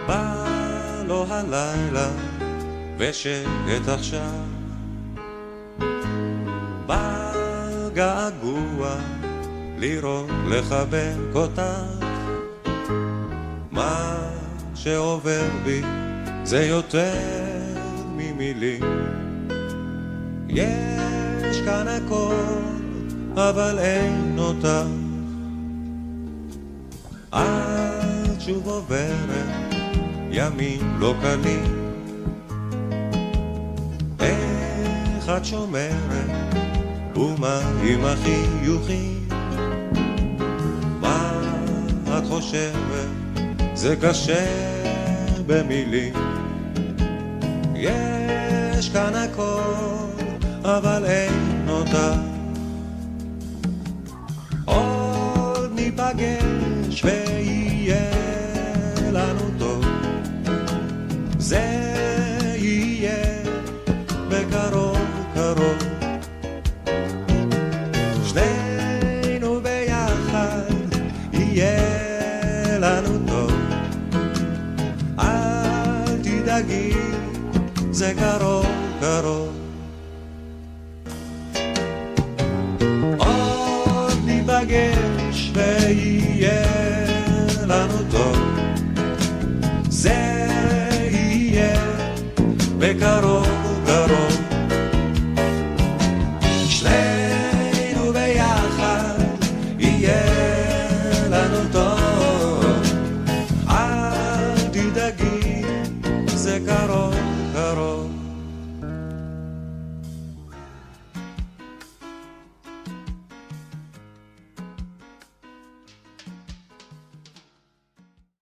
בא לו הלילה ושקט עכשיו, בא געגוע לראות לחבק אותך. מה שעובר בי זה יותר ממילים, יש כאן הכל אבל אין אותך. את שוב עוברת ימים לא קלים, איך את שומרת ומה עם החיוכים? מה את חושבת? זה קשה במילים, יש כאן הכל אבל אין אותך. עוד ניפגש ויהיה לנו טוב, זה יהיה בקרוב קרוב, שנינו ביחד יהיה לנו טוב. אל תדאגי, זה קרוב קרוב. עוד ניפגש ויהיה לנו טוב, זה יהיה בקרוב